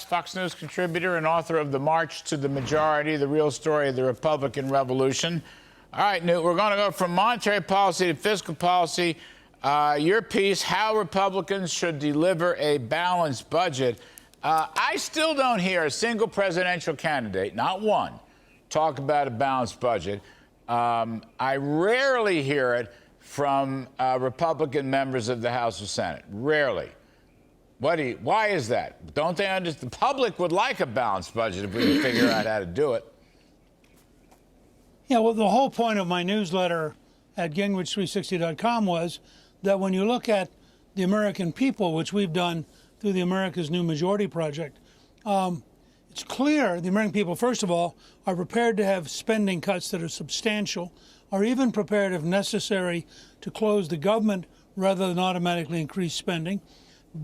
Fox News contributor and author of The March to the Majority, the real story of the Republican Revolution. All right, Newt, we're going to go from monetary policy to fiscal policy. Your piece, How Republicans Should Deliver a Balanced Budget. I still don't hear a single presidential candidate, not one, talk about a balanced budget. I rarely hear it from Republican members of the House or Senate. Rarely. Why is that? Don't they understand? The public would like a balanced budget if we could figure out how to do it. Yeah, well, the whole point of my newsletter at Gingrich360.com was that when you look at the American people, which we've done through the America's New Majority Project, it's clear the American people, first of all, are prepared to have spending cuts that are substantial, are even prepared, if necessary, to close the government rather than automatically increase spending,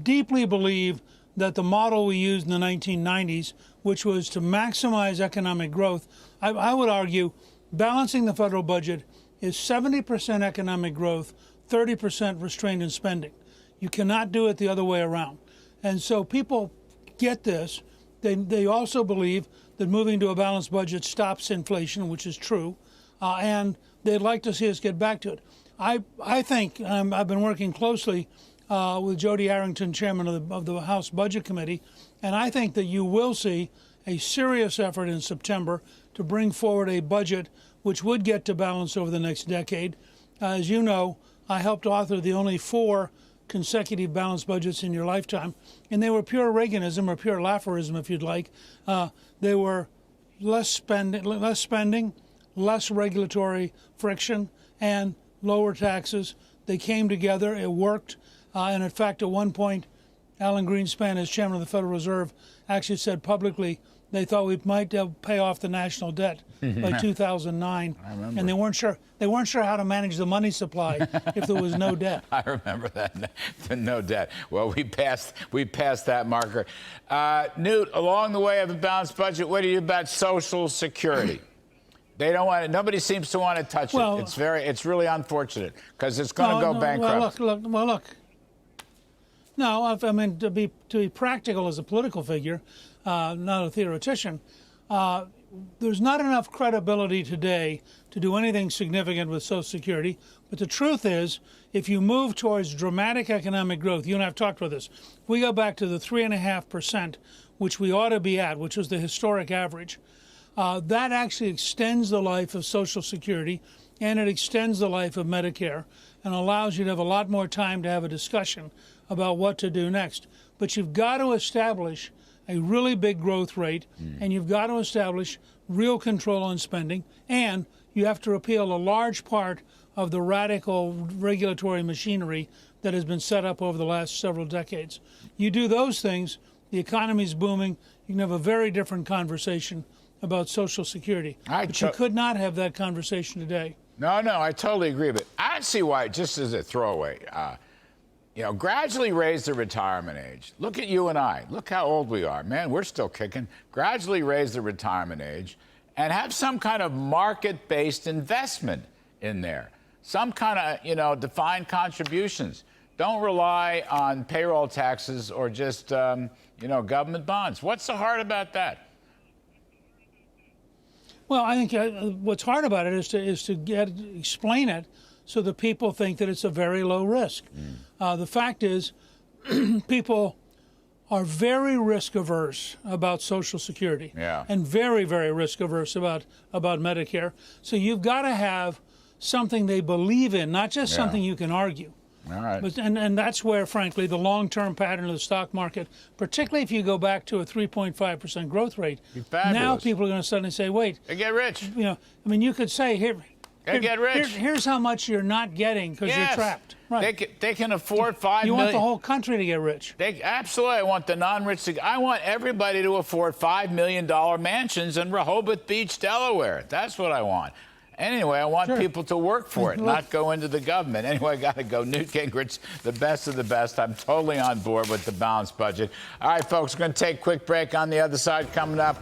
deeply believe that the model we used in the 1990s, which was to maximize economic growth, I would argue balancing the federal budget is 70% economic growth, 30% restraint in spending. You cannot do it the other way around. And so people get this. They also believe that moving to a balanced budget stops inflation, which is true, and they'd like to see us get back to it. I think I've been working closely with Jody Arrington, chairman of the House Budget Committee, and I think that you will see a serious effort in September to bring forward a budget which would get to balance over the next decade. As you know, I helped author the only 4 consecutive balanced budgets in your lifetime, and they were pure Reaganism or pure Lafferism, if you'd like. They were less spending, less regulatory friction, and lower taxes. They came together. It worked. And in fact, at one point, Alan Greenspan, as chairman of the Federal Reserve, actually said publicly they thought we might pay off the national debt by 2009. I remember. And they weren't sure how to manage the money supply if there was no debt. I remember that, no debt. Well, we passed that marker. Newt, along the way of a balanced budget, what do you about Social Security? They don't want it. Nobody seems to want to touch it. It's really unfortunate because it's going to go bankrupt. Look. No, I mean, to be practical as a political figure, not a theoretician, there's not enough credibility today to do anything significant with Social Security. But the truth is, if you move towards dramatic economic growth, you and I have talked about this, if we go back to the 3.5%, which we ought to be at, which was the historic average, that actually extends the life of Social Security, and it extends the life of Medicare, and allows you to have a lot more time to have a discussion about what to do next. But you've got to establish a really big growth rate, and you've got to establish real control on spending, and you have to repeal a large part of the radical regulatory machinery that has been set up over the last several decades. You do those things, the economy's booming, you can have a very different conversation about Social Security. But you could not have that conversation today. No, I totally agree. But I don't see why, just as a throwaway, gradually raise the retirement age. Look at you and I. Look how old we are. Man, we're still kicking. Gradually raise the retirement age and have some kind of market-based investment in there. Some kind of, defined contributions. Don't rely on payroll taxes or just, government bonds. What's so hard about that? Well, I think what's hard about it is to explain it so that people think that it's a very low risk. The fact is, people are very risk averse about Social Security, and very, very risk averse about Medicare. So you've got to have something they believe in, not just something you can argue. All right. But, and that's where, frankly, the long-term pattern of the stock market, particularly if you go back to a 3.5% growth rate, now people are going to suddenly say, wait. They get rich. You could say, get rich. Here's how much you're not getting because you're trapped. Right. They can afford $5 million. You want the whole country to get rich. Absolutely. I want the non-rich to. I want everybody to afford $5 million mansions in Rehoboth Beach, Delaware. That's what I want. Anyway, I want people to work for it, not go into the government. Anyway, I got to go. Newt Gingrich, the best of the best. I'm totally on board with the balanced budget. All right, folks, we're going to take a quick break. On the other side, coming up.